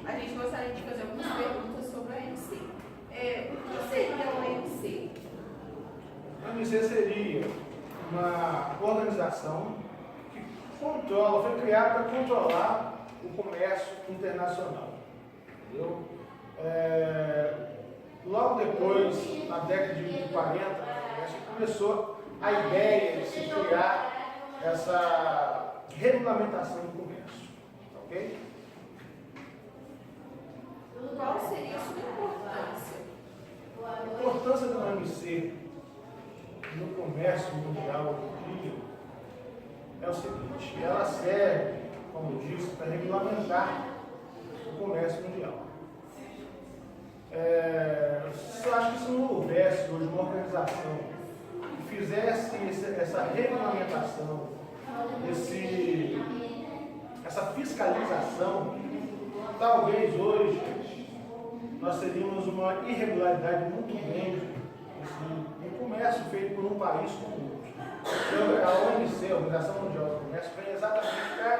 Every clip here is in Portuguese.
A gente gostaria de fazer algumas perguntas sobre a OMC. O que seria a OMC? A OMC seria uma organização que controla, foi criada para controlar o comércio internacional. Entendeu? Logo depois, na década de 40, começou a ideia de se criar essa regulamentação do comércio. Ok? Qual seria a sua importância? A importância da OMC no comércio mundial hoje em dia é o seguinte: ela serve, como eu disse, para regulamentar o comércio mundial. Eu acho que se não houvesse hoje uma organização que fizesse essa regulamentação, essa fiscalização, talvez hoje nós teríamos uma irregularidade muito grande no comércio feito por um país como o outro. Então, a OMC, a Organização Mundial do Comércio, vem exatamente para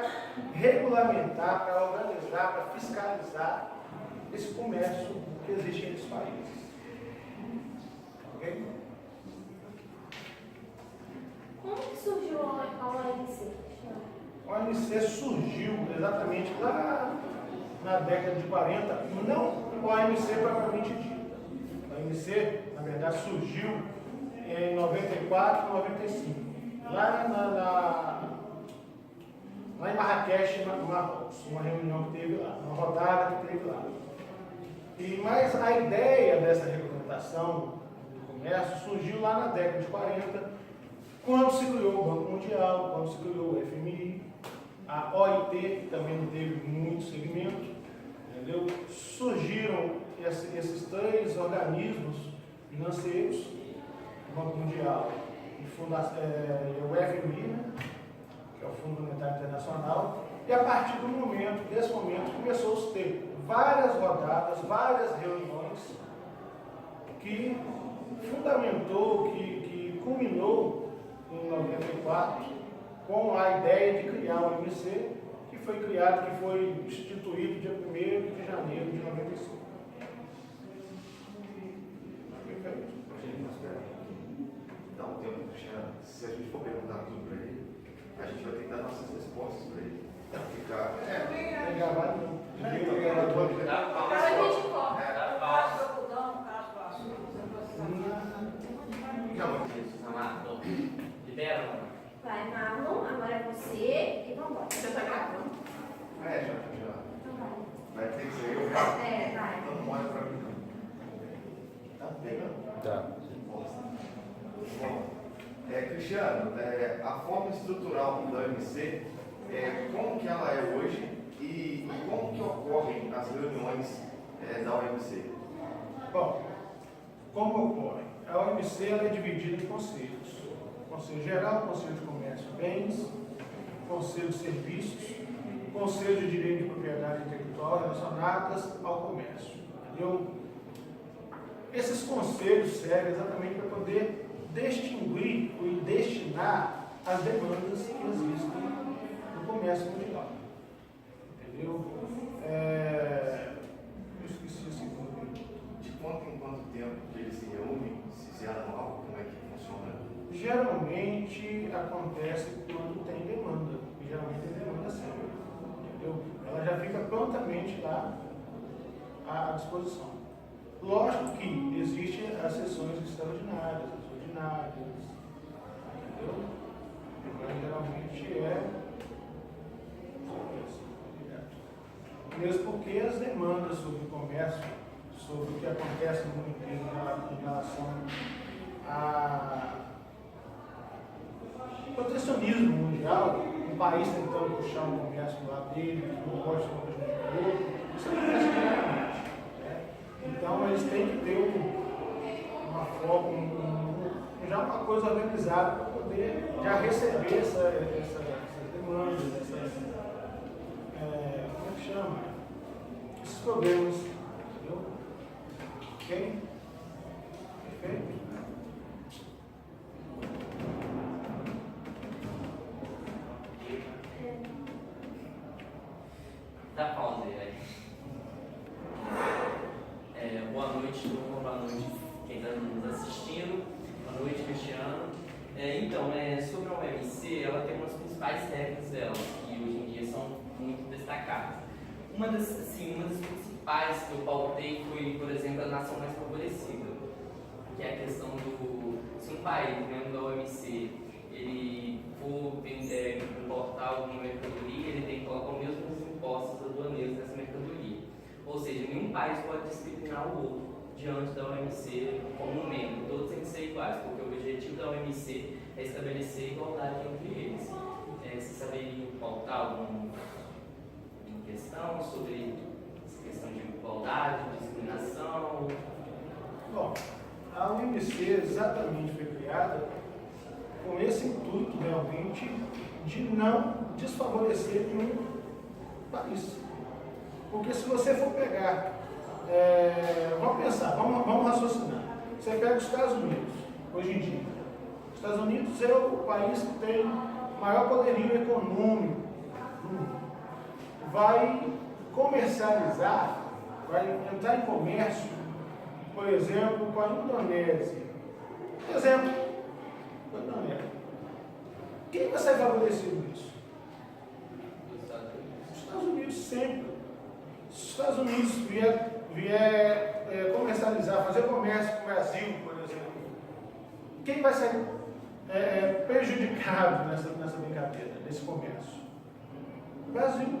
regulamentar, para organizar, para fiscalizar esse comércio que existe entre os países. Ok? Como que surgiu a OMC? A OMC surgiu exatamente lá na década de 40, não a OMC propriamente dita. A OMC, na verdade, surgiu em 94 e 95, lá em Marrakech, no Marrocos, uma reunião que teve lá, uma rodada que teve lá. Mas a ideia dessa regulamentação do comércio surgiu lá na década de 40, quando se criou o Banco Mundial, quando se criou o FMI, a OIT, que também não teve muito segmento, entendeu? Surgiram esses três organismos financeiros, o Banco Mundial e o FMI, né, que é o Fundo Monetário Internacional, e a partir desse momento começou a ter várias rodadas, várias reuniões que fundamentou, que culminou em 94 com a ideia de criar o OMC, que foi criado, que foi instituído dia 1º de janeiro de 95. Perfeito. Dá um tempo, Cristiano. Se a gente for perguntar tudo para ele, a gente vai ter que dar nossas respostas para ele. Ficar. Tem gravado não. Agora a gente corta. Libera. Vai, Marlon, agora é você e vambora. Você está gravando? Já. Então vai. Vai ter que ser eu, Vai. Não olha para mim, não. Tá pegando? Tá. Bom, Cristiano, a forma estrutural da OMC, como que ela é hoje e como que ocorrem as reuniões da OMC? Bom, como ocorre? A OMC ela é dividida em conselhos. Conselho Geral, Conselho de Comércio e Bens, Conselho de Serviços, Conselho de Direito de Propriedade Intelectual relacionadas ao comércio. Entendeu? Esses conselhos servem exatamente para poder distinguir e destinar as demandas que existem no comércio mundial. Entendeu? Eu esqueci esse nome. De quanto em quanto tempo que eles se reúnem? Se é anual, como é que funciona? Geralmente acontece quando tem demanda, e geralmente tem demanda sempre. Entendeu? Ela já fica prontamente lá à disposição. Lógico que existem as sessões extraordinárias, as ordinárias, entendeu? Mas geralmente mesmo porque as demandas sobre o comércio, sobre o que acontece no mundo inteiro em relação protecionismo mundial, um país tentando puxar um comércio do lado dele, que não pode ser prejudicar o outro, isso acontece diariamente. Né? Então eles têm que ter uma forma, já uma coisa organizada para poder já receber essas demandas, como é que chama? Esses problemas. Entendeu? Ok? Perfeito? Dá pausa aí, velho. Boa noite, turma. Boa noite quem está nos assistindo. Boa noite, Cristiano. Então, sobre a OMC, ela tem umas principais regras dela, que hoje em dia são muito destacadas. Uma das principais que eu pautei foi, por exemplo, a nação mais favorecida, que é a questão se um país, membro da OMC, ele for importar alguma mercadoria, ele tem que colocar os mesmos impostos aduaneiros nessa mercadoria. Ou seja, nenhum país pode disciplinar o outro diante da OMC como membro. Todos têm que ser iguais, porque o objetivo da OMC é estabelecer igualdade entre eles. Você saberia pautar alguma questão sobre essa questão de igualdade, discriminação? Bom, a OMC exatamente foi criada com esse intuito realmente de não desfavorecer nenhum país. Porque se você for pegar, vamos pensar, vamos raciocinar. Você pega os Estados Unidos, hoje em dia. Os Estados Unidos é o país que tem maior poderio econômico do mundo. Vai comercializar, vai entrar em comércio, por exemplo, com a Indonésia. Exemplo, com a Indonésia. Quem vai ser favorecido nisso? Os Estados Unidos sempre. Se os Estados Unidos vier comercializar, fazer comércio com o Brasil, por exemplo, quem vai ser prejudicado nessa brincadeira, nesse comércio? O Brasil.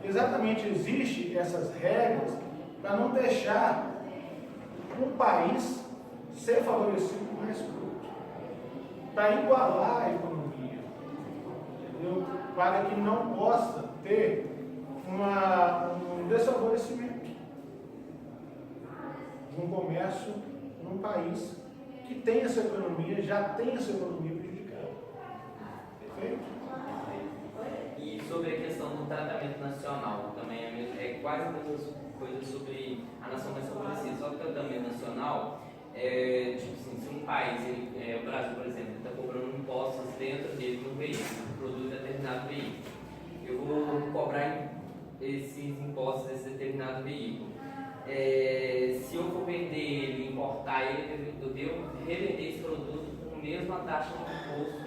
Exatamente, existem essas regras para não deixar um país ser favorecido mais que o outro, para igualar a economia, entendeu? Para que não possa ter um desfavorecimento de um comércio num país que tem essa economia, já tem essa economia prejudicada. Perfeito? E sobre a questão do tratamento nacional, também é quase a mesma coisa sobre a nação mais favorecida. Só que o tratamento nacional, tipo assim, se um país, o Brasil, por exemplo, está cobrando impostos dentro dele no veículo, produz determinado veículo, eu vou cobrar esses impostos desse determinado veículo. Se eu for vender ele, importar ele, eu devo revender esse produto com a mesma taxa de imposto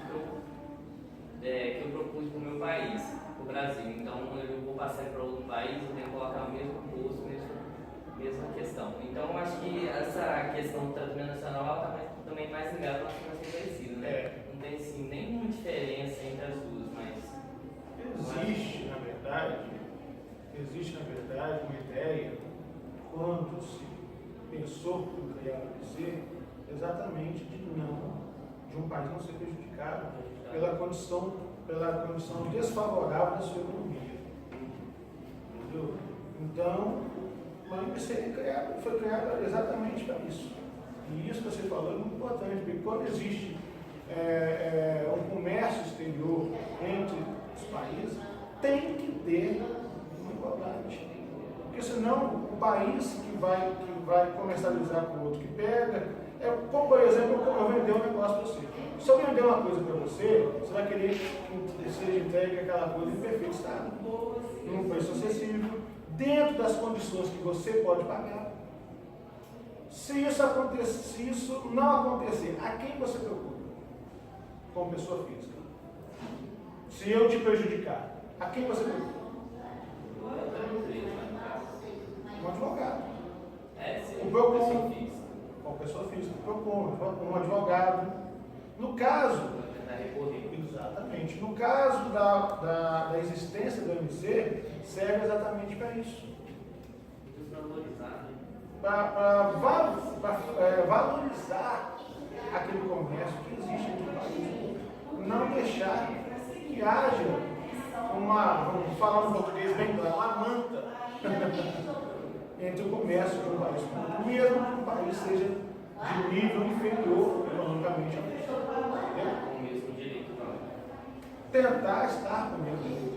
que eu propus para o meu país, para o Brasil. Então, eu vou passar para outro país, eu tenho que colocar o mesmo imposto, mesma questão. Então, eu acho que essa questão do tratamento nacional está também mais ligada ao nosso mais favorecido, né? Não tem assim, nenhuma diferença entre as duas, mas... Existe, na verdade, uma ideia, quando se pensou em criar o OMC, exatamente de um país não ser prejudicado pela condição desfavorável da sua economia. Entendeu? Então, a OMC foi criada exatamente para isso. E isso que você falou é muito importante, porque quando existe um comércio exterior entre os países, tem que ter uma igualdade. Porque senão o país que vai comercializar com o outro que pega, como por exemplo, eu vender um negócio para você. Se eu vender uma coisa para você, você vai querer que seja entregue aquela coisa em perfeito estado, num preço acessível, dentro das condições que você pode pagar. Se isso não acontecer, a quem você procura? Como pessoa física. Se eu te prejudicar, a quem você procura? Um advogado. O PROCON. Uma pessoa física, o PROCON, um advogado. No caso, exatamente, no caso da existência do OMC, serve exatamente para isso. Para valorizar aquele comércio que existe no país. Não deixar haja vamos falar no português bem claro, uma manta entre o comércio de um país com outro, mesmo que o país seja de nível inferior economicamente ao outro. Com o mesmo direito também. Tentar estar com o mesmo direito.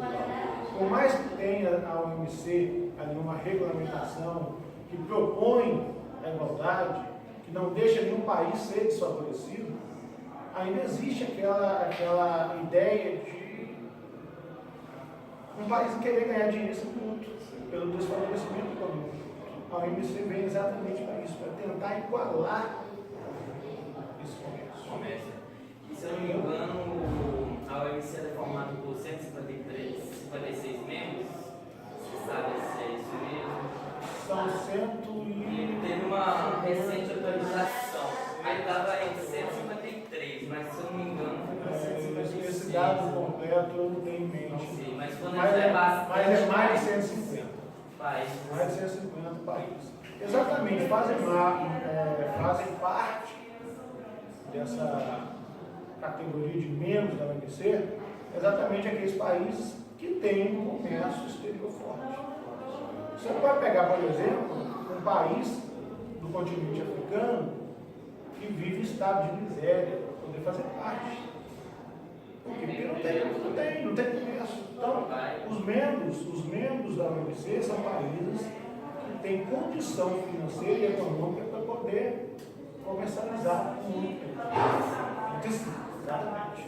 Por mais que tenha a OMC ali uma regulamentação que propõe a igualdade, que não deixa nenhum país ser desfavorecido, ainda existe aquela ideia de um país querer ganhar dinheiro nesse ponto, pelo desfavorecimento econômico. A OMC vem exatamente para isso, para tentar igualar esse comércio. E se eu não me engano, a OMC é formada por 156 membros. Você sabe se é isso mesmo? São 100 E teve uma recente atualização. Aí estava em 153, mas se eu não me engano foi para 156. Esse dado completo eu não tenho em mente. Não sei, mas quando Mas é é bastante. mais de 150. Países. Mais de 150 países. Exatamente, fazem parte dessa categoria de membros da OMC, exatamente aqueles países que têm um comércio exterior forte. Você não vai pegar, por exemplo, um país do continente africano que vive em estado de miséria para poder fazer parte. Porque não tem comércio. Então, os membros da OMC são países que têm condição financeira e econômica para poder comercializar com muito. Exatamente.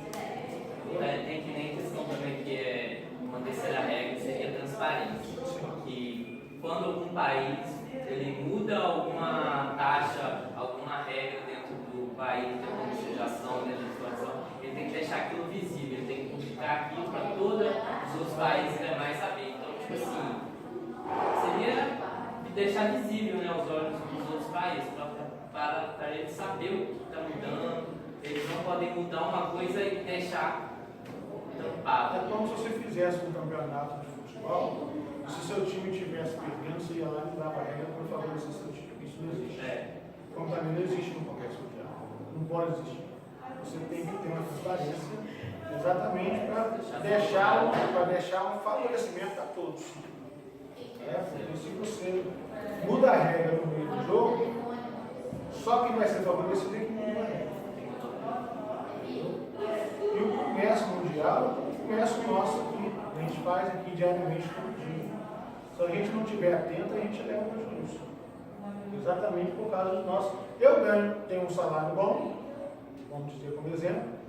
Tem que nem questão também que é uma terceira regra, seria a transparência. Que quando algum país ele muda alguma taxa, alguma regra dentro do país, de legislação, de legislação, ele tem que deixar aquilo visível, ele tem que publicar aquilo para todos os outros países demais saber. Então, tipo assim, seria deixar visível, né, aos olhos dos outros países, para eles saber o que está mudando. Eles não podem mudar uma coisa e deixar tampado. É como se você fizesse um campeonato de futebol, e se seu time estivesse perdendo, você ia lá e dava a regra para favorecer seu time. Isso não existe. Como também não existe no comércio mundial. Não pode existir. Você tem que ter uma transparência exatamente para deixar um favorecimento a todos. Porque se você muda a regra no meio do jogo, só quem vai ser favorecido é quem muda a regra. E o comércio mundial é o comércio nosso aqui. A gente faz aqui diariamente todo dia. Se a gente não estiver atento, a gente leva prejuízo. Exatamente por causa do nosso. Eu tenho um salário bom, vamos dizer como exemplo.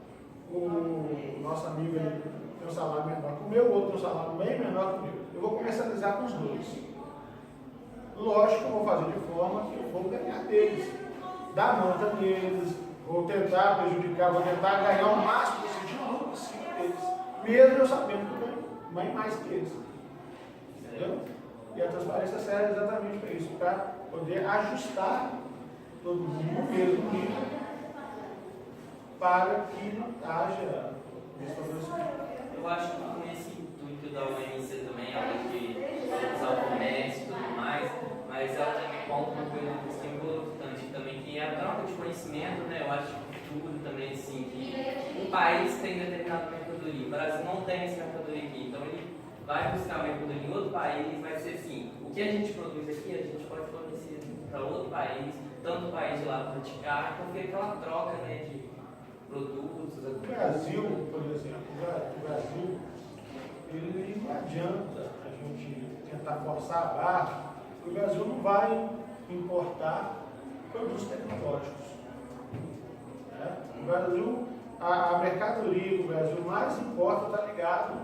O nosso amigo tem um salário menor que o meu, o outro tem um salário bem menor que o meu. Eu vou comercializar com os dois. Lógico que eu vou fazer de forma que eu vou ganhar deles, dar manta deles, vou tentar prejudicar, vou tentar ganhar o máximo possível de lucro possível deles, mesmo eu sabendo que eu ganho mais que eles. Entendeu? E a transparência serve exatamente para isso, para poder ajustar todo mundo no mesmo nível, para que não haja desfavorecimento. Eu acho que com esse intuito da OMC também, além de usar o comércio e tudo mais, mas ela também conta uma coisa importante também, que é a troca de conhecimento, né? Eu acho que tudo também, assim, que um país tem determinada mercadoria, o Brasil não tem essa mercadoria aqui, então ele vai buscar mercadoria em outro país, vai ser assim, o que a gente produz aqui, a gente pode fornecer para outro país, tanto o país de lá praticar, porque aquela troca, né, de produtos. O Brasil, por exemplo, o Brasil, ele não adianta a gente tentar forçar a barra, porque o Brasil não vai importar produtos tecnológicos. O Brasil, a mercadoria que o Brasil mais importa está ligado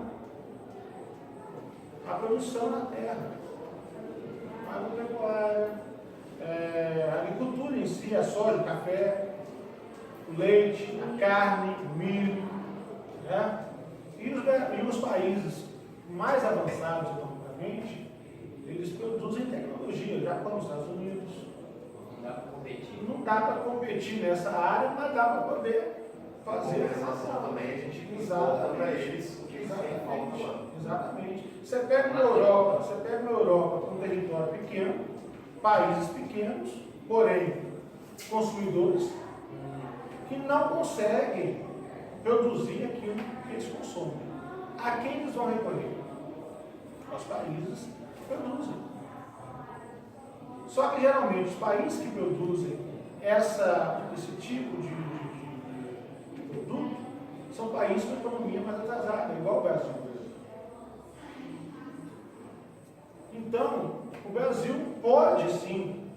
à produção na terra, a agropecuária, a agricultura em si, a soja, o café, o leite, a carne, o milho, e os países mais avançados economicamente, eles produzem tecnologia, Japão, nos Estados Unidos. Não dá para competir. Não dá para competir nessa área, mas dá para poder fazer. A compensação também a gente Exatamente. para eles o que eles têm falta. Exatamente. Você pega na Europa, um território pequeno, países pequenos, porém consumidores, que não conseguem produzir aquilo que eles consomem. a quem eles vão recorrer? Aos países que produzem. Só que geralmente os países que produzem esse tipo de produto são países com economia mais atrasada, igual o Brasil. Então, o Brasil pode sim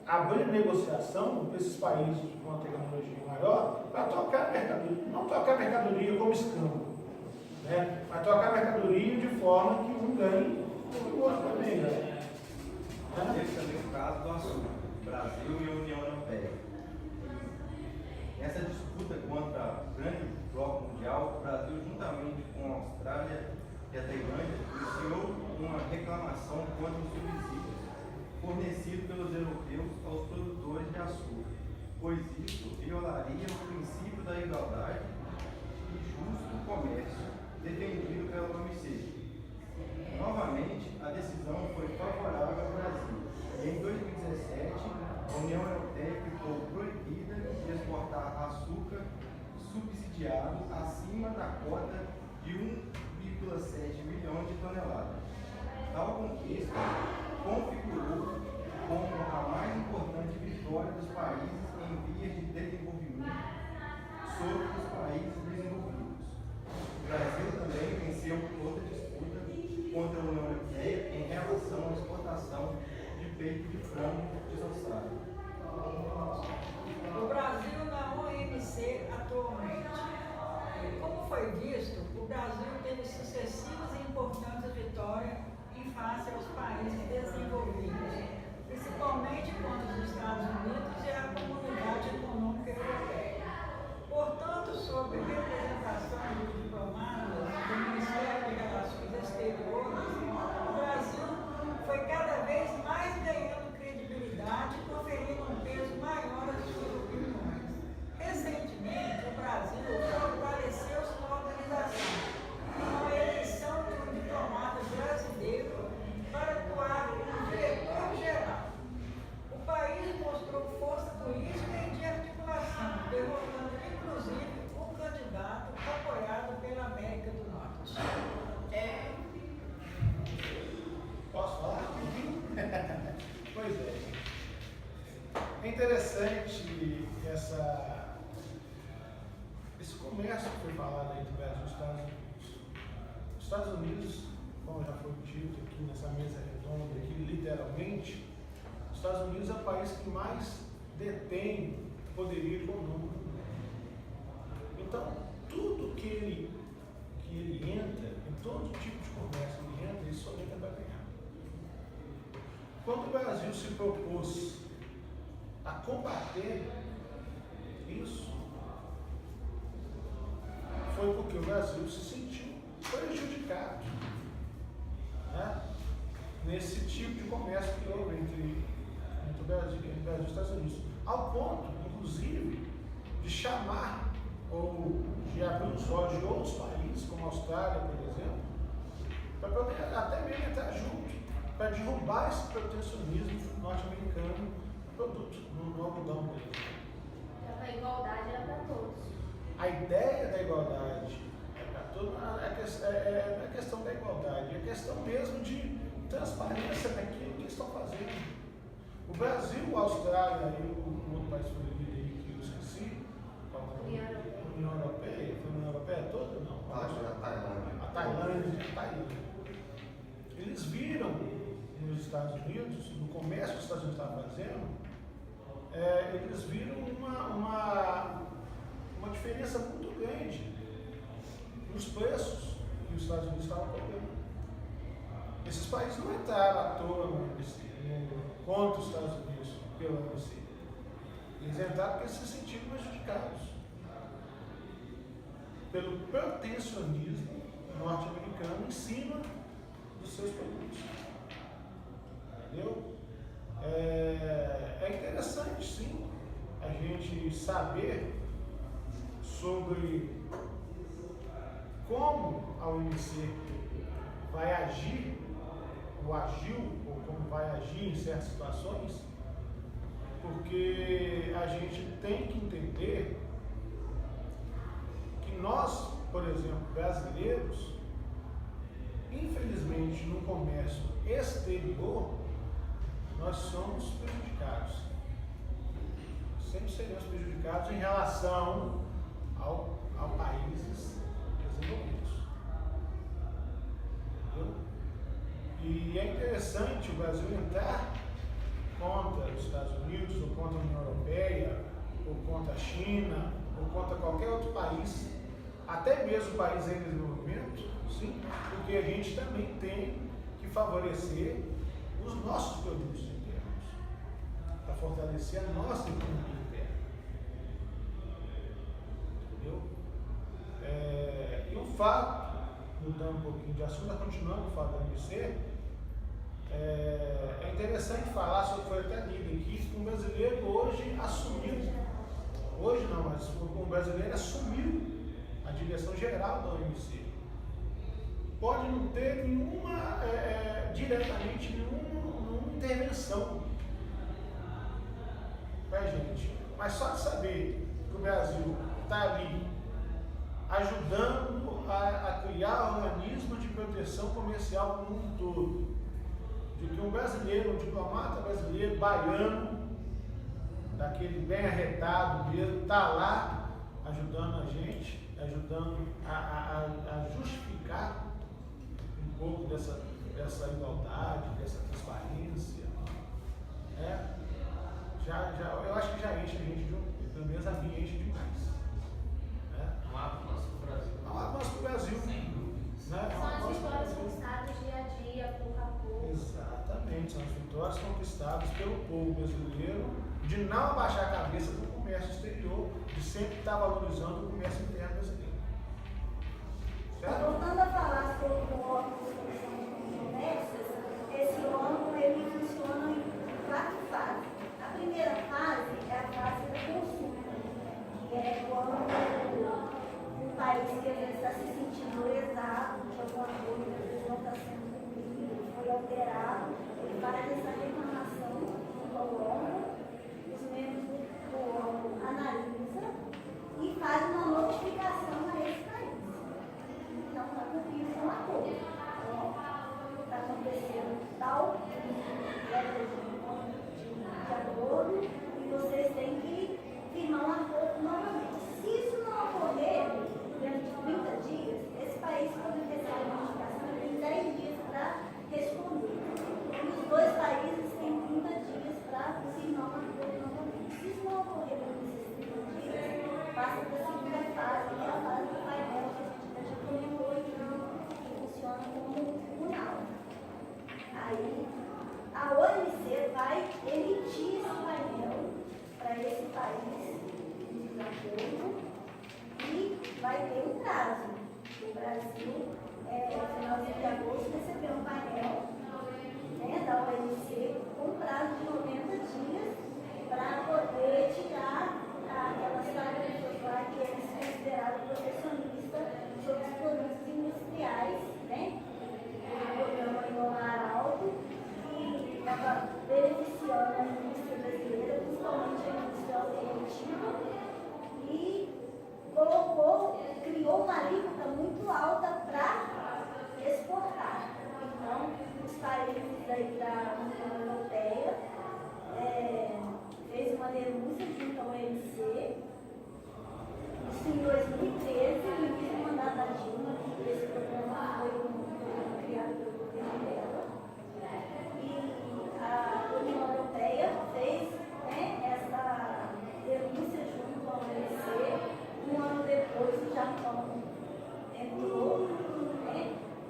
abrir negociação com esses países com uma tecnologia maior para trocar mercadoria, não trocar mercadoria como escambo, né? Mas trocar mercadoria de forma que um ganhe e o outro também ganhe. Esse também é o caso do açúcar, Brasil e a União Europeia. Nessa disputa contra o grande bloco mundial, o Brasil, juntamente com a Austrália e a Tailândia, iniciou uma reclamação contra os subsídios fornecidos pelos europeus aos produtores de açúcar, pois isso violaria o princípio da igualdade e justo comércio defendido pela OMC. Novamente, a decisão foi favorável ao Brasil e em 2017 a União Europeia ficou proibida de exportar açúcar subsidiado acima da cota de 1,7 milhões de toneladas. Tal conquista configurou como a mais importante vitória dos países em vias de desenvolvimento sobre os países desenvolvidos. O Brasil também venceu outra disputa contra a União Europeia em relação à exportação de peito de frango desossado. O Brasil na OMC atualmente. Como foi visto, o Brasil teve sucessivas e importantes vitórias em face aos países desenvolvidos, principalmente contra os Estados Unidos e a Comunidade Econômica Europeia. Portanto, sob representação dos diplomatas do Ministério de Relações Exteriores, o Brasil foi cada vez mais ganhando credibilidade e conferindo um peso maior às suas opiniões. Recentemente, o Brasil fortaleceu sua organização com a eleição de um diplomata brasileiro para atuar como diretor-geral. O país mostrou força política e de articulação, derrotando inclusive um candidato apoiado pela América do Norte. Posso falar? Pois é. É interessante esse comércio que foi falado aí do Brasil e dos Estados Unidos. Os Estados Unidos, como já foi dito aqui nessa mesa redonda, aqui, literalmente, os Estados Unidos é o país que mais detém poderio econômico do mundo. Então, tudo que ele entra, em todo tipo de comércio que ele entra, ele só entra para ganhar. Quando o Brasil se propôs a combater isso, foi porque o Brasil se sentiu prejudicado, né? Nesse tipo de comércio que houve entre o Brasil e os Estados Unidos, ao ponto, inclusive, de chamar ou de abrir os olhos de outros países, como a Austrália, por exemplo, para poder até mesmo entrar junto, para derrubar esse protecionismo norte-americano no produto, no algodão deles. A igualdade era para todos. A ideia da igualdade é para todos, é a questão da igualdade, é a questão mesmo de transparência daquilo que eles estão fazendo. O Brasil, a Austrália e o outro país proibido aí que eu esqueci, a União Europeia, foi a União Europeia toda ou não? A Tailândia. Eles viram nos Estados Unidos, no comércio que os Estados Unidos estavam fazendo, eles viram uma diferença muito grande nos preços que os Estados Unidos estavam cobrando. Esses países não entraram à toa contra os Estados Unidos pela OMC. Eles entraram porque se sentiram prejudicados pelo protecionismo norte-americano em cima dos seus produtos. Entendeu? É interessante, sim, a gente saber sobre como a OMC vai agir, ou agiu, ou como vai agir em certas situações, porque a gente tem que entender que nós, por exemplo, brasileiros, infelizmente, no comércio exterior, nós somos prejudicados. Sempre seremos prejudicados em relação ao países desenvolvidos. Entendeu? E é interessante o Brasil entrar contra os Estados Unidos, ou contra a União Europeia, ou contra a China, ou contra qualquer outro país, até mesmo país em desenvolvimento, sim, porque a gente também tem que favorecer os nossos produtos internos, para fortalecer a nossa economia interna. Entendeu? E o fato, mudando um pouquinho de assunto, continuando o fato da MC, é interessante falar sobre, foi até lido aqui, que um brasileiro hoje assumiu, hoje não, mas um brasileiro assumiu a direção geral da OMC. Pode não ter nenhuma, diretamente, nenhuma intervenção para a gente, mas só de saber que o Brasil está ali ajudando a criar organismos de proteção comercial no mundo todo, de que um brasileiro, um diplomata brasileiro, baiano, daquele bem arretado mesmo, está lá ajudando a gente, ajudando a justificar um pouco dessa igualdade, dessa transparência. Eu acho que já enche a gente, pelo menos a mim enche demais. Um avanço para o Brasil. É um avanço para o Brasil. Sem dúvida. São as vitórias conquistadas dia a dia, pouco a pouco. Exatamente, são as vitórias conquistadas pelo povo brasileiro, de não abaixar a cabeça para o comércio exterior, de sempre estar valorizando o comércio interno brasileiro. Certo? Voltando a falar sobre o órgão de solução de comércios, esse órgão ele funciona em 4 fases. A primeira fase é a fase do consumo, que é quando um país que ele está se sentindo lesado de alguma coisa, que não está sendo cumprido, foi alterado, ele faz essa reclamação ao órgão, os membros do órgão analisam e faz uma notificação a esse país. Então, está cumprindo um acordo. Está acontecendo tal de acordo e vocês têm que firmar um acordo novamente. Se isso não ocorrer dentro de 30 dias, esse país, quando receber a notificação, tem 10 dias para responder. E os dois países têm 30 dias para firmar um acordo novamente. Se isso não ocorrer dentro desses 30 dias, passa para a segunda fase, que é a fase do painel, que a gente já comentou aqui, que funciona como um tribunal. Aí, a OMC vai emitir esse painel para esse país de desacordo e vai ter um prazo. O Brasil, no finalzinho de agosto, recebeu um painel, né, da OMC com prazo de 90 dias para poder tirar aquelas tarefas lá que eles consideraram protecionista sobre os produtos industriais, né? O programa Inovar Alto, que estava beneficiando a indústria brasileira, principalmente a indústria automotiva, e criou uma alíquota muito alta para exportar. Então, os países aí da União Europeia fez uma denúncia junto ao OMC. Isso em 2013, no início do mandato da Dilma, que esse programa foi criado pelo governo dela. E a União Europeia fez, né, essa denúncia junto ao OMC. Um ano depois, o Japão entrou, né,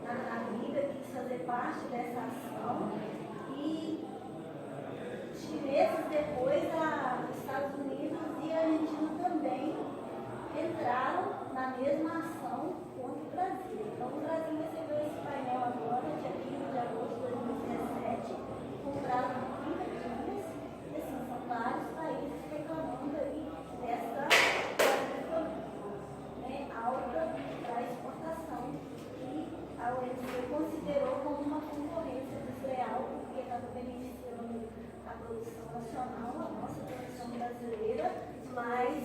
na briga, quis fazer parte dessa ação. E meses depois, os Estados Unidos e a Argentina também entraram na mesma ação contra o Brasil. Então, o Brasil recebeu esse painel agora, dia 15 de agosto de 2017, com prazo de 30 dias. E assim, são vários países reclamando aí dessa tarifa, né, alta para exportação, que a OMC considerou como uma concorrência desleal, porque estava beneficiando a produção nacional, a nossa produção brasileira, mas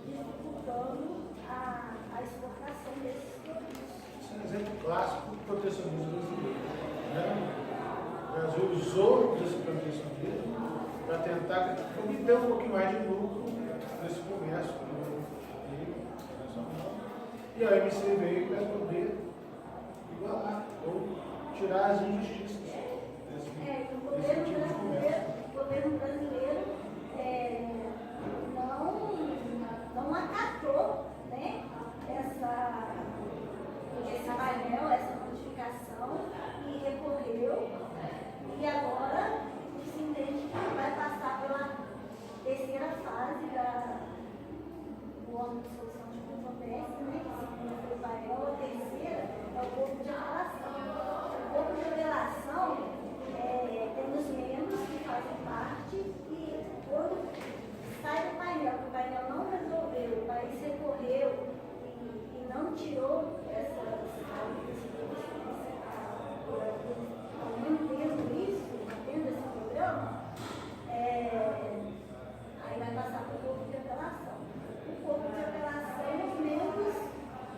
dificultando a exportação desses produtos. Esse é um exemplo clássico protecionismo brasileiro. Né? O Brasil usou esse protecionismo para tentar obter um pouquinho mais de lucro nesse comércio internacional. E a OMC veio para poder igualar ou tirar as injustiças desse tipo de comércio. O governo brasileiro não acatou, né, esse painel, essa notificação, e recorreu, e agora se entende que vai passar pela terceira fase do órgão de solução de controvérsia, né, que segundo foi o painel, a terceira é o corpo de apelação. O corpo de apelação tem os membros que fazem parte, e quando sai do painel, que o painel não resolveu, o país recorreu e não tirou mantendo isso, mantendo esse programa, aí vai passar para o corpo de apelação. O corpo de apelação é os membros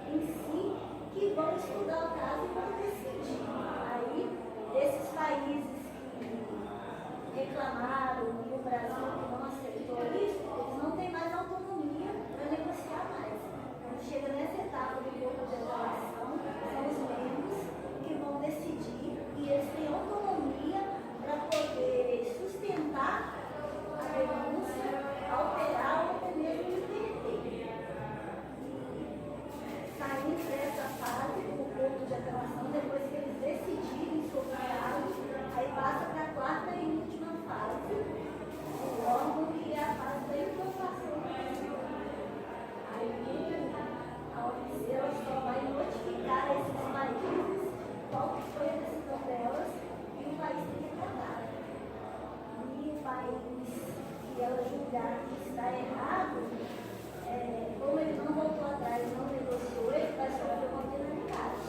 em si que vão estudar o caso e vão decidir. Aí, desses países que reclamaram e o Brasil não aceitou isso, eles não têm mais autonomia para negociar mais. Quando chega nessa etapa do corpo de apelação, são os membros que vão decidir, e eles têm autonomia para poder sustentar a denúncia, alterar ou até mesmo inverter. Saindo dessa fase, o corpo de apelação, depois que eles decidirem sobre o caso, aí passa para a quarta e última fase, o órgão que é a fase da informação. Aí a OMC ela só vai notificar esses países qual que foi a decisão delas, e o país tem que acatar. E o país que ela julgar que está errado, como ele não voltou atrás, não negociou, ele vai sofrer uma penalidade.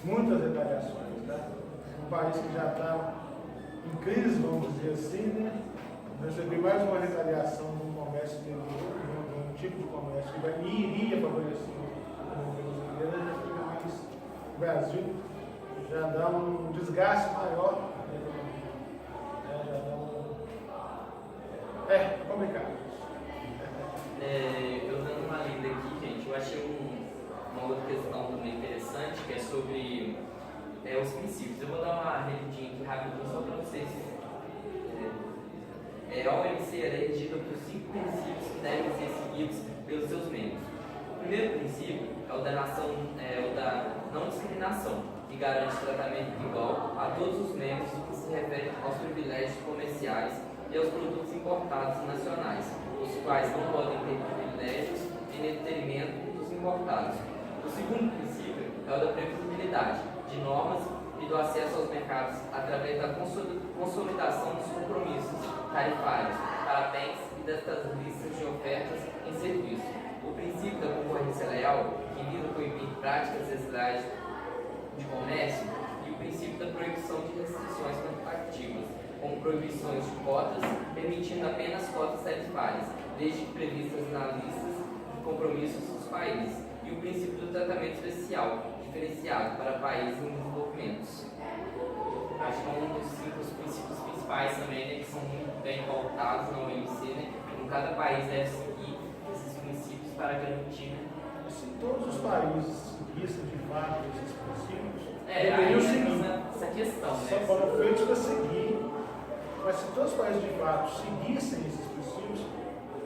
Muitas retaliações, tá? Um país que já está em crise, vamos dizer assim, né? Eu recebi mais uma retaliação no comércio exterior, um tipo de comércio que iria favorecer o governo brasileiro, já fica mais. O Brasil já dá um desgaste maior. Já dá um. É complicado. Eu dando uma lida aqui, gente, eu achei uma outra questão também interessante, que é sobre os princípios. Eu vou dar uma redidinha aqui rapidinho só para vocês. A OMC é regida por 5 princípios que devem ser seguidos pelos seus membros. O primeiro princípio é o da não discriminação, que garante tratamento igual a todos os membros no que se refere aos privilégios comerciais e aos produtos importados nacionais, os quais não podem ter privilégios em detrimento dos importados. O segundo princípio é o da previsibilidade de normas e do acesso aos mercados através da consolidação dos compromissos tarifários para bens e destas listas de ofertas em serviço. O princípio da concorrência leal, que visa proibir práticas desleais de comércio, e o princípio da proibição de restrições quantitativas, como proibições de cotas, permitindo apenas cotas tarifárias, desde que previstas na lista de compromissos dos países, e o princípio do tratamento especial, diferenciado para países em desenvolvimento. Acho que é um dos 5 princípios principais também, né, que são muito bem pautados na OMC, né? Como cada país deve seguir esses princípios para garantir. Se todos os países seguissem de fato esses princípios, deveriam seguir essa questão, né? Só foram feitos para seguir, mas se todos os países de fato seguissem esses princípios,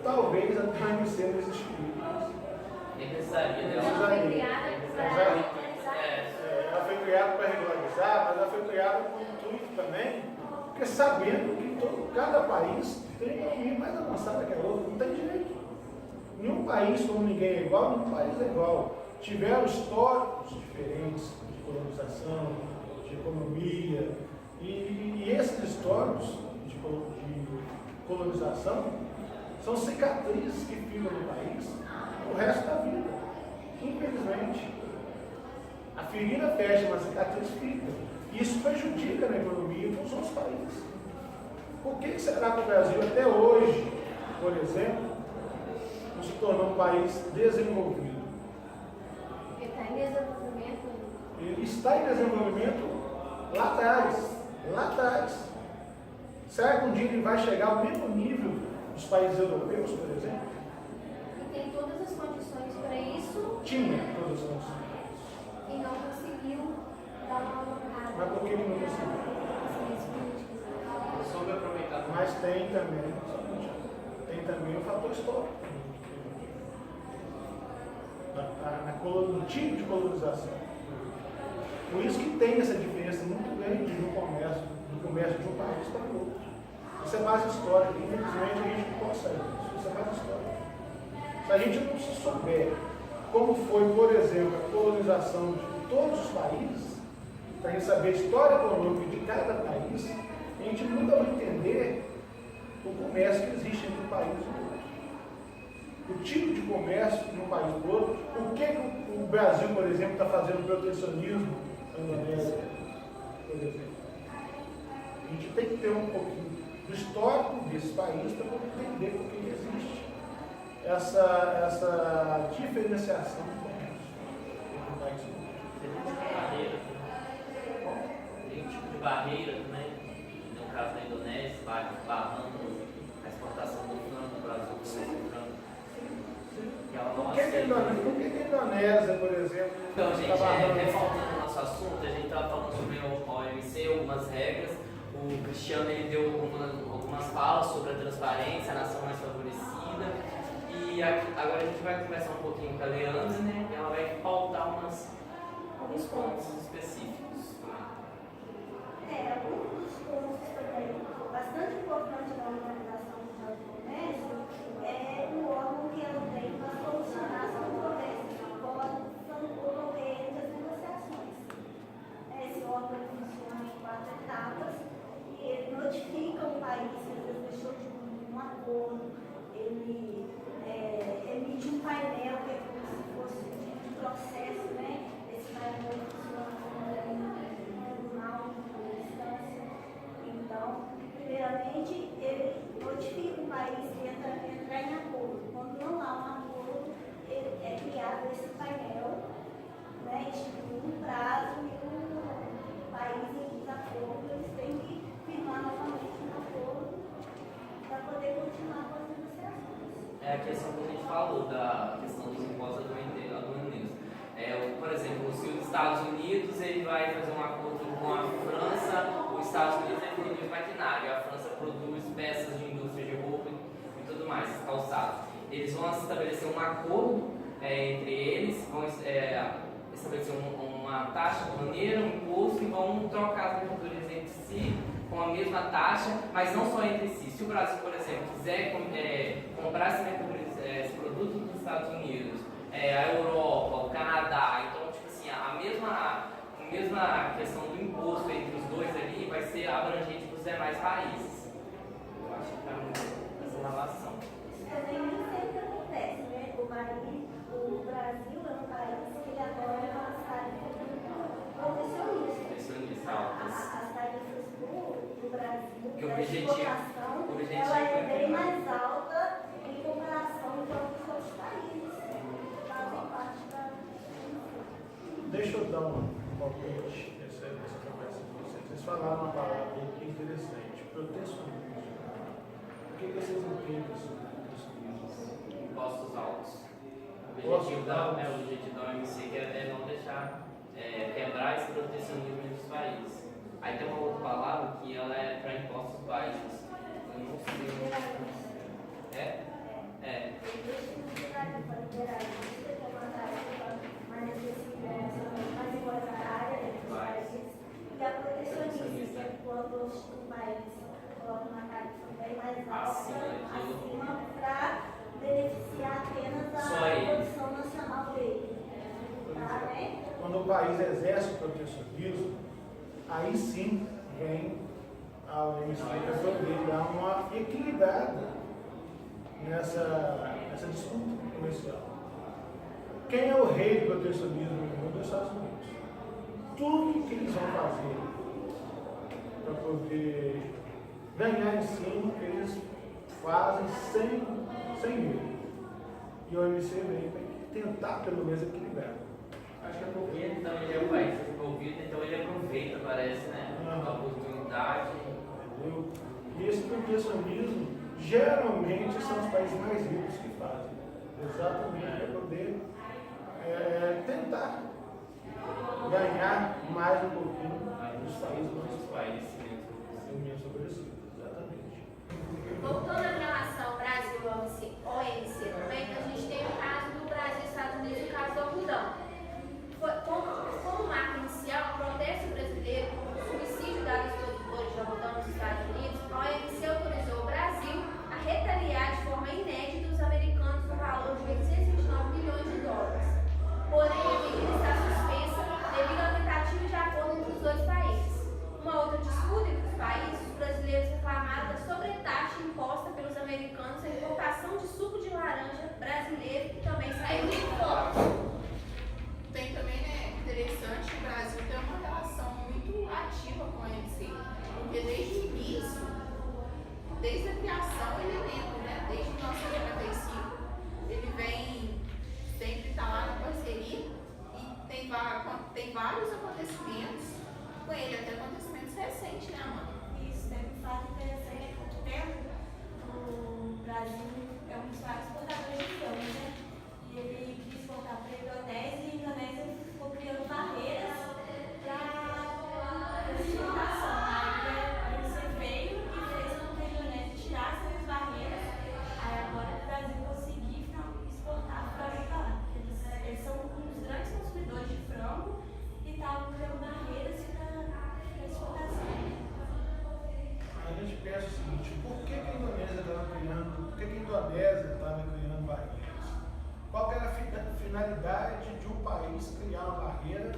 talvez a OMC não existiria. Nem precisaria dela. Ela foi criada para regularizar. Ela foi criada para regularizar, mas ela foi criada com o intuito também, porque sabendo que cada país tem uma economia mais avançada que a outra, não tem jeito. Nenhum país, como ninguém é igual, nenhum país é igual. Tiveram históricos diferentes de colonização, de economia, e esses históricos de colonização são cicatrizes que ficam no país o resto da vida. Infelizmente, a ferida fecha, mas a cicatriz fica. E isso prejudica na economia dos outros países. Por que será que o Brasil até hoje, por exemplo, tornou um país desenvolvido. Porque está em desenvolvimento. Ele está em desenvolvimento lá atrás. Lá atrás. Será que um dia ele vai chegar ao mesmo nível dos países europeus, por exemplo? E tem todas as condições para isso. Tinha todas as condições. E não conseguiu dar uma alocada. Mas por que ele não conseguiu? Sobre aproveitar. Mas tem também o fator histórico. No tipo de colonização. Por isso que tem essa diferença muito grande no comércio de um país para o outro. Isso é mais história. Infelizmente a gente não consegue isso. Isso é mais história. Se a gente não se souber como foi, por exemplo, a colonização de todos os países, para a gente saber a história econômica de cada país, a gente nunca vai entender o comércio que existe entre um país e o outro. O tipo de comércio de um país e do outro, o que o Brasil, por exemplo, está fazendo protecionismo na Indonésia, por exemplo. A gente tem que ter um pouquinho do histórico desse país para poder entender por que existe essa diferenciação do comércio entre um país e o outro. Tem um tipo de barreira também, no caso da Indonésia, barrando a exportação do frango do Brasil para o frango. Que ela não Por que a Indonésia, por exemplo, Então, gente, está barrando? reforçando o nosso assunto, a gente estava falando sobre a OMC, algumas regras. O Cristiano ele deu algumas falas sobre a transparência, a nação mais favorecida. E agora a gente vai conversar um pouquinho com a Leandra, né? E ela vai pautar alguns pontos específicos. Um dos pontos também bastante importante da Organização Mundial do Comércio é o órgão que ela tem para solucionar as controvérsias que possam ocorrer entre as negociações. Esse órgão funciona em 4 etapas e ele notifica o país que às vezes deixou de cumprir um acordo, ele emite um painel que é como se fosse um tipo de processo, né? Esse painel funciona como um tribunal de instância. Então, primeiramente, ele notifica o país que entrar em acordo. Quando não há um acordo, é criado esse painel, né? Institui um prazo e o país em desacordo, eles têm que firmar novamente um acordo para poder continuar com as negociações. É a questão que a gente falou, da questão dos impostos aduaneiros. Por exemplo, se os Estados Unidos ele vai fazer um acordo com a França, os Estados Unidos ele produz maquinário, a França produz peças de indústria de roupa e tudo mais, calçados. Eles vão estabelecer um acordo entre eles, vão estabelecer uma taxa aduaneira, um imposto e vão trocar as mercadorias entre si com a mesma taxa, mas não só entre si. Se o Brasil, por exemplo, quiser comprar esse produto dos Estados Unidos, a Europa, o Canadá, então, tipo assim, a mesma questão do imposto entre os dois ali vai ser abrangente para os demais países. Eu acho que vai muito essa relação. Isso também nem sempre acontece, né? O Brasil é um país que ele adora as tarifas protecionistas. Protecionistas altas. As tarifas do Brasil, Que o da objetivo- exportação, o objetivo ela é é bem mais alta em comparação com os outros países que fazem parte da Deixa eu dar um palpite nessa conversa com vocês. Vocês falaram uma palavra aqui interessante, protecionismo. O que vocês entendem sobre protecionismo? Impostos altos. O objetivo da OMC é não deixar quebrar esse protecionismo entre os países. Aí tem uma outra palavra que ela é para impostos baixos. Eu não sei. É? Existe tarifa liberalista, que é uma tarifa mais acessível, mais igualitária entre os países, e a protecionista, que é quando o país coloca uma tarifa bem mais acima para beneficiar apenas a produção nacional dele. Tá, né? Quando o país exerce o protecionismo, aí sim vem a OMC para poder dar uma equilibrada nessa disputa comercial. Quem é o rei do protecionismo no mundo é os Estados Unidos. Tudo que eles vão fazer para poder ganhar em cima, eles fazem sem medo. E E o OMC vem para tentar, pelo menos, equilibrar. Acho que é porque então ele é um país desenvolvido, então ele aproveita, parece, né? A oportunidade. Entendeu? E esse protecionismo, geralmente, são os países mais ricos que fazem. Exatamente para poder tentar ganhar mais um pouquinho dos países mais favorecidos. Exatamente. Voltando à relação Brasil-OMC também, a gente tem o caso do Brasil e Estados Unidos e o caso do algodão. Como marca inicial, o protesto brasileiro contra o subsídio dado aos produtores de algodão nos Estados Unidos, a OMC autorizou o Brasil a retaliar de forma inédita os americanos no valor de 829 milhões de dólares. Porém, a medida está suspensa devido à tentativa de acordo entre os dois países. Uma outra disputa entre os países, os brasileiros reclamaram da sobretaxa imposta pelos americanos à importação de suco de laranja brasileiro que também saiu de fora. Tem também, né, interessante, o Brasil tem uma relação muito ativa com a OMC, porque desde o início, desde a criação, ele lembra, né, desde 1995, ele vem sempre estar lá na parceria e tem vários acontecimentos com ele, até acontecimentos recentes, né, mano? Isso, tem um fato interessante há pouco tempo. O Brasil é um dos maiores exportadores de frango, né? E ele quis exportar para a Indonésia e a Indonésia ficou criando barreiras para exportação. Aí você veio e fez com que a Indonésia tirasse as barreiras. Aí agora o Brasil conseguiu exportar frango para lá. Eles são um dos grandes consumidores de frango e estavam criando barreiras para exportação. A gente pensa o seguinte, por que a Indonésia estava criando, por que a Indonésia estava criando barreiras? Qual era a finalidade de um país criar uma barreira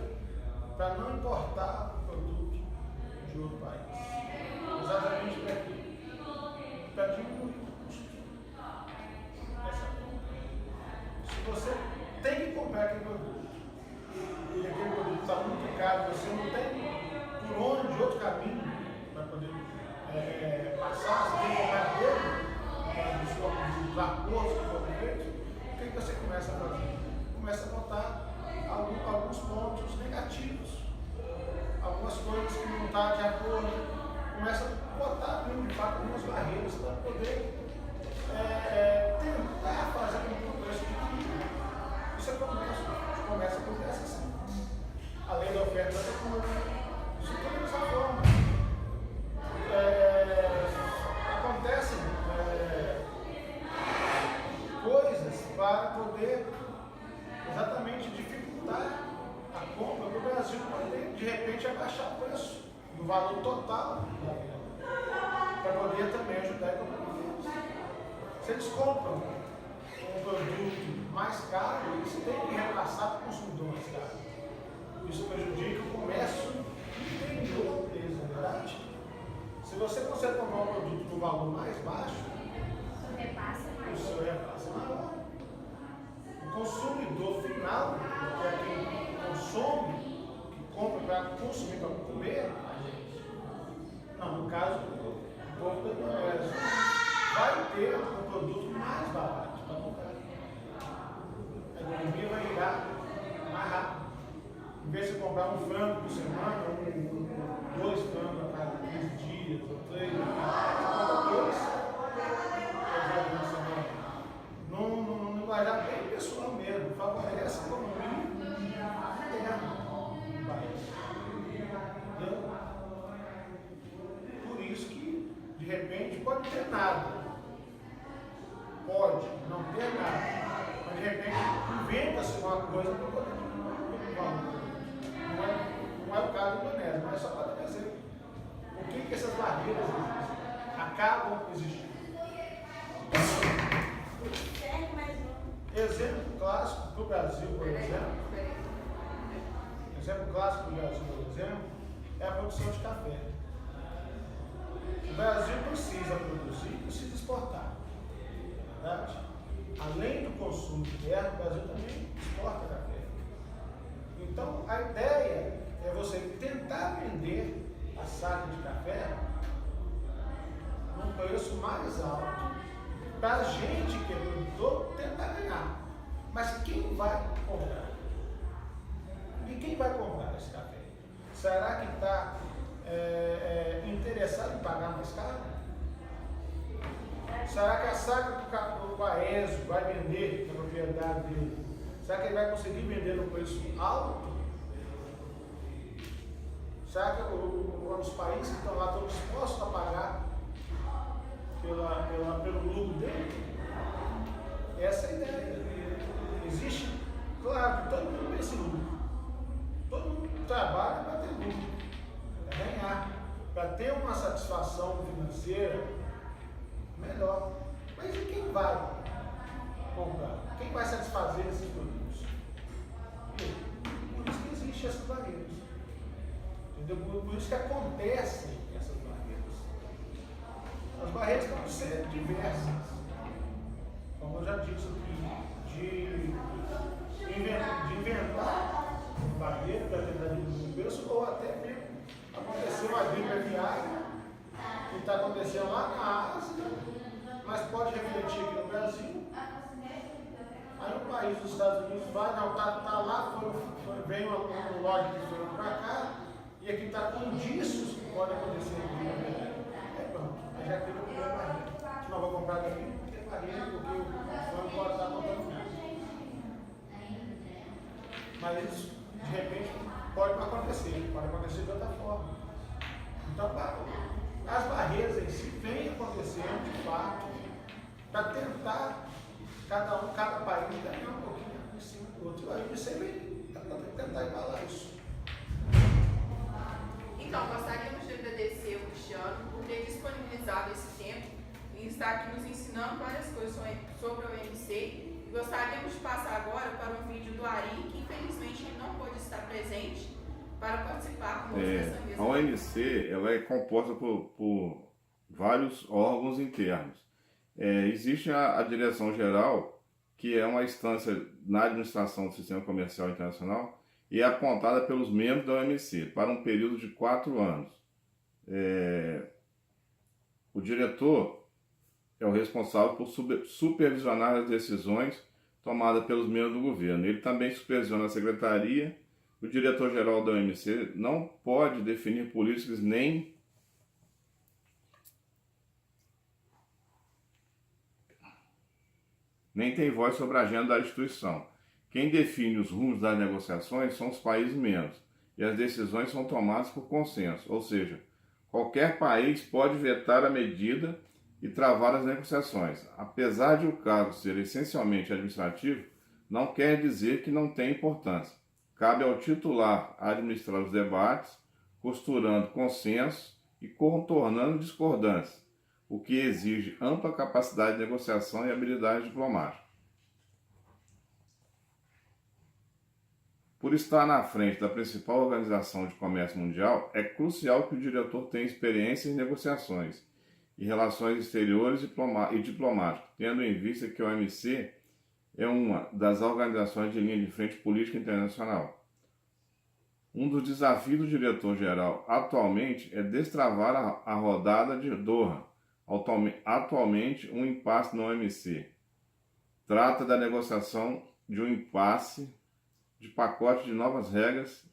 para não importar o produto de outro país? Exatamente para quê? Para diminuir o custo. Se você tem que comprar aquele produto e aquele produto está muito caro, você não tem por onde, outro caminho para poder passar, você tem que comprar dele, dos acordos que foram feitos, o que você começa a fazer? Começa a botar alguns pontos negativos, algumas coisas que não estão de acordo, começa a botar de fato algumas barreiras para poder tentar fazer com que o preço diminua. Isso começa a acontecer assim. A lei da oferta e da demanda. Isso tudo dessa forma. Acontecem coisas para poder exatamente dificultar a compra do Brasil poder de repente abaixar o preço do valor total da venda, para poder também ajudar a economia. Se eles compram um produto mais caro, eles têm que repassar para o consumidor mais caro. Isso prejudica o comércio interior deles, na verdade. Se você consegue comprar um produto no valor mais baixo, o seu repasse é maior. O consumidor final, que é quem consome, que compra para consumir, para comer, não, no caso, o povo da Indonésia vai ter um produto mais barato para comprar. A economia vai virar mais rápido. Em vez de comprar um frango por semana, dois frangos a cada 15 dias, ou 3, você compra dois. Não vai dar bem pessoal mesmo, favorece a economia interna do país. Por isso que, de repente, pode ter nada. Pode não ter nada. Mas, de repente, inventa-se uma coisa para poder diminuir o valor. Não é o caso do Indonésia, mas só para dizer por que essas barreiras existem, acabam existindo. Exemplo clássico para o Brasil, por exemplo, é a produção de café. O Brasil precisa produzir e precisa exportar. Na verdade, além do consumo interno, o Brasil também exporta café. Então, a ideia é você tentar vender a saca de café num preço mais alto para a gente que é produtor tentar ganhar. Mas quem vai comprar? E quem vai comprar esse café? Será que está interessado em pagar mais caro? Será que a saca do Baezo vai vender na propriedade dele? Será que ele vai conseguir vender no preço alto? Será que os países que estão lá estão dispostos a pagar pelo lucro dele? Essa é a ideia. Existe, claro, todo mundo pensa em lucro. Todo mundo trabalha para ter lucro, para ganhar, para ter uma satisfação financeira melhor. Mas e quem vai comprar? Quem vai satisfazer esses produtos? Por isso que existem essas barreiras. Entendeu? Por isso que acontecem essas barreiras. As barreiras podem ser diversas. Como eu já disse aqui, de inventar barreira para tentar diminuir o preço, ou até mesmo aconteceu uma gripe aviária que está acontecendo lá na Ásia, mas pode refletir aqui no Brasil. Aí o país dos Estados Unidos vai, não, tá lá, vem um lote que foi para cá, e aqui está com indícios que pode acontecer aqui. É pronto, aí já teve o primeiro barreira. A gente não vai comprar daqui, não tem barreira, porque o fome pode estar contaminado. Mas isso, de repente, pode não acontecer, pode acontecer de outra forma. Então, as barreiras em si vêm acontecendo de fato, para tentar cada país ganhar um pouquinho em cima do outro. Aí você vem tentar igualar isso. Então, gostaríamos de agradecer o Cristiano por ter disponibilizado esse tempo e estar aqui nos ensinando várias coisas sobre o OMC. E gostaríamos de passar agora para um vídeo do Ari, que infelizmente ele não pôde estar presente para participar conosco dessa mesa. A OMC ela é composta por vários órgãos internos. Existe a Direção-Geral, que é uma instância na administração do Sistema Comercial Internacional e é apontada pelos membros da OMC para um período de 4 anos. O diretor é o responsável por supervisionar as decisões tomadas pelos membros do governo. Ele também supervisiona a secretaria. O diretor-geral da OMC não pode definir políticas nem tem voz sobre a agenda da instituição. Quem define os rumos das negociações são os países membros, e as decisões são tomadas por consenso, ou seja, qualquer país pode vetar a medida e travar as negociações. Apesar de o cargo ser essencialmente administrativo, não quer dizer que não tem importância. Cabe ao titular administrar os debates, costurando consensos e contornando discordâncias, o que exige ampla capacidade de negociação e habilidade diplomática. Por estar na frente da principal organização de comércio mundial, é crucial que o diretor tenha experiência em negociações e relações exteriores e diplomáticas, tendo em vista que a OMC é uma das organizações de linha de frente política internacional. Um dos desafios do diretor-geral atualmente é destravar a rodada de Doha, atualmente um impasse na OMC. Trata da negociação de um impasse de pacote de novas regras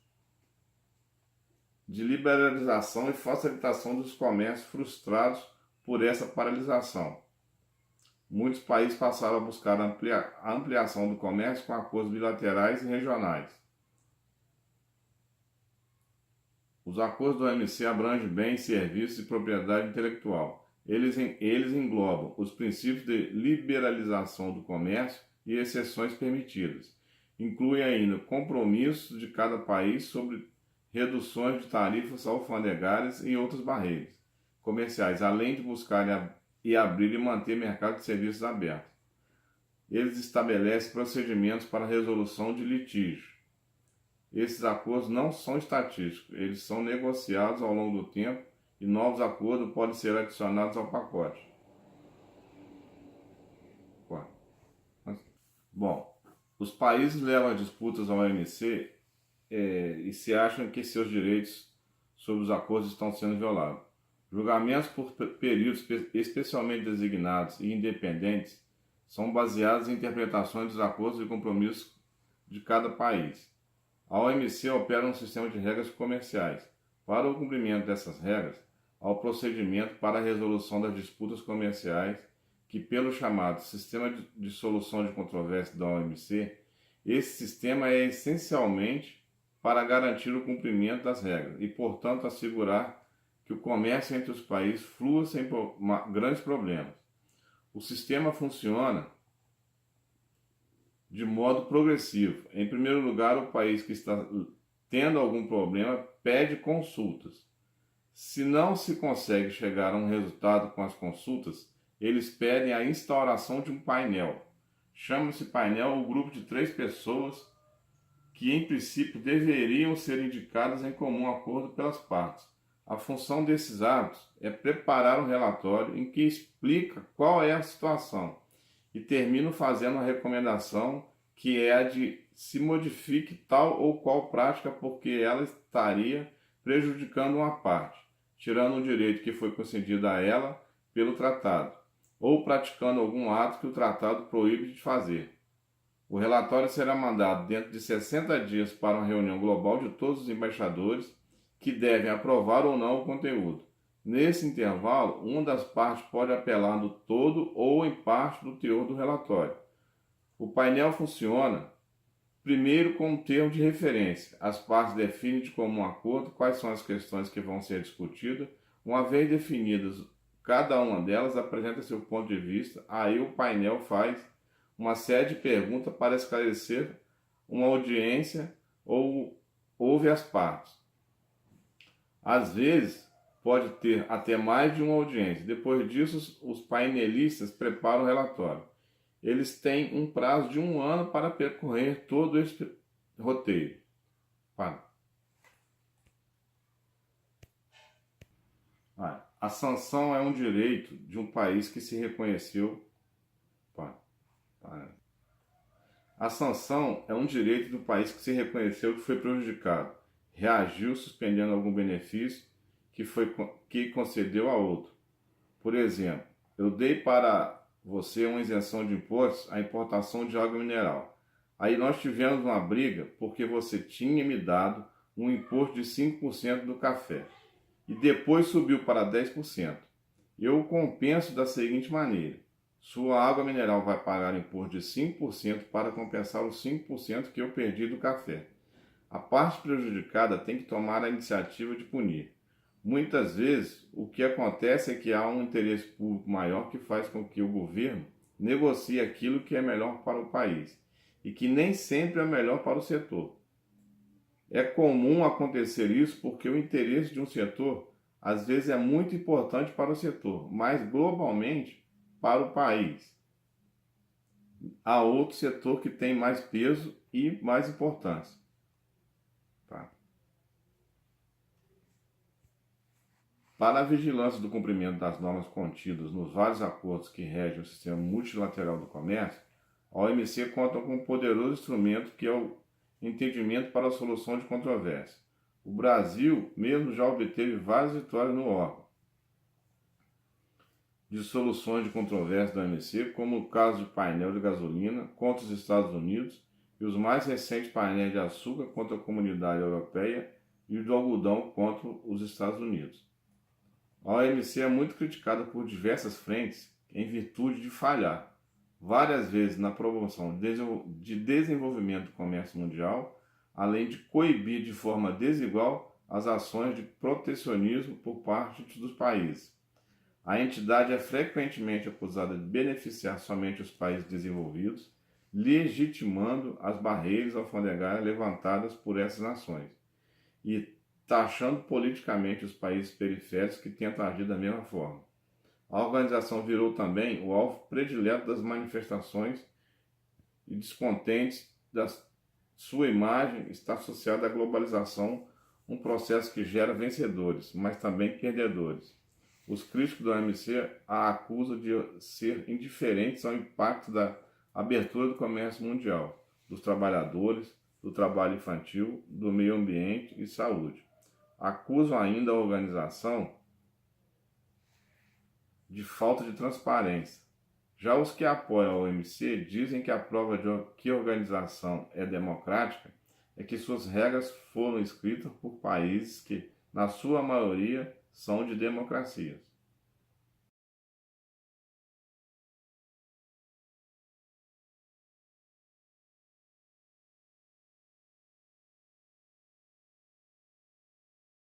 de liberalização e facilitação dos comércios frustrados por essa paralisação. Muitos países passaram a buscar a ampliação do comércio com acordos bilaterais e regionais. Os acordos do OMC abrangem bens, serviços e propriedade intelectual. Eles englobam os princípios de liberalização do comércio e exceções permitidas. Inclui ainda compromissos de cada país sobre reduções de tarifas alfandegárias e outras barreiras comerciais, além de buscar e abrir e manter mercado de serviços abertos. Eles estabelecem procedimentos para a resolução de litígios. Esses acordos não são estatísticos, eles são negociados ao longo do tempo e novos acordos podem ser adicionados ao pacote. Bom, os países levam as disputas ao OMC e se acham que seus direitos sobre os acordos estão sendo violados. Julgamentos por períodos especialmente designados e independentes são baseadas em interpretações dos acordos e compromissos de cada país. A OMC opera um sistema de regras comerciais. Para o cumprimento dessas regras, há o procedimento para a resolução das disputas comerciais, que, pelo chamado Sistema de Solução de Controvérsias da OMC, esse sistema é essencialmente para garantir o cumprimento das regras e, portanto, assegurar que o comércio entre os países flua sem grandes problemas. O sistema funciona de modo progressivo. Em primeiro lugar, o país que está tendo algum problema pede consultas. Se não se consegue chegar a um resultado com as consultas, eles pedem a instauração de um painel. Chama-se painel o grupo de 3 pessoas que, em princípio, deveriam ser indicadas em comum acordo pelas partes. A função desses árbitros é preparar um relatório em que explica qual é a situação e terminam fazendo uma recomendação que é a de se modifique tal ou qual prática porque ela estaria prejudicando uma parte, tirando um direito que foi concedido a ela pelo tratado, ou praticando algum ato que o tratado proíbe de fazer. O relatório será mandado dentro de 60 dias para uma reunião global de todos os embaixadores que devem aprovar ou não o conteúdo. Nesse intervalo, uma das partes pode apelar no todo ou em parte do teor do relatório. O painel funciona primeiro com um termo de referência. As partes definem de comum acordo quais são as questões que vão ser discutidas. Uma vez definidas, cada uma delas apresenta seu ponto de vista. Aí o painel faz uma série de perguntas para esclarecer uma audiência ou ouve as partes. Às vezes, pode ter até mais de uma audiência. Depois disso, os painelistas preparam o relatório. Eles têm um prazo de 1 ano para percorrer todo esse roteiro. A sanção é um direito de um país que se reconheceu. A sanção é um direito do país que se reconheceu que foi prejudicado, reagiu suspendendo algum benefício que concedeu a outro. Por exemplo, eu dei para você uma isenção de impostos à importação de água mineral. Aí nós tivemos uma briga porque você tinha me dado um imposto de 5% do café e depois subiu para 10%. Eu o compenso da seguinte maneira: sua água mineral vai pagar imposto de 5% para compensar os 5% que eu perdi do café. A parte prejudicada tem que tomar a iniciativa de punir. Muitas vezes, o que acontece é que há um interesse público maior que faz com que o governo negocie aquilo que é melhor para o país e que nem sempre é melhor para o setor. É comum acontecer isso porque o interesse de um setor às vezes é muito importante para o setor, mas globalmente para o país. Há outro setor que tem mais peso e mais importância. Para a vigilância do cumprimento das normas contidas nos vários acordos que regem o sistema multilateral do comércio, a OMC conta com um poderoso instrumento que é o entendimento para a solução de controvérsias. O Brasil mesmo já obteve várias vitórias no órgão de soluções de controvérsias da OMC, como o caso de painel de gasolina contra os Estados Unidos e os mais recentes painéis de açúcar contra a Comunidade Europeia e o do algodão contra os Estados Unidos. A OMC é muito criticada por diversas frentes em virtude de falhar várias vezes na promoção de desenvolvimento do comércio mundial, além de coibir de forma desigual as ações de protecionismo por parte dos países. A entidade é frequentemente acusada de beneficiar somente os países desenvolvidos, legitimando as barreiras alfandegárias levantadas por essas nações e taxando politicamente os países periféricos que tentam agir da mesma forma. A organização virou também o alvo predileto das manifestações e descontentes da sua imagem está associada à globalização, um processo que gera vencedores, mas também perdedores. Os críticos da OMC a acusam de ser indiferentes ao impacto da abertura do comércio mundial, dos trabalhadores, do trabalho infantil, do meio ambiente e saúde. Acusam ainda a organização de falta de transparência, Já os que apoiam a OMC dizem que a prova de que a organização é democrática é que suas regras foram escritas por países que, na sua maioria, são de democracias.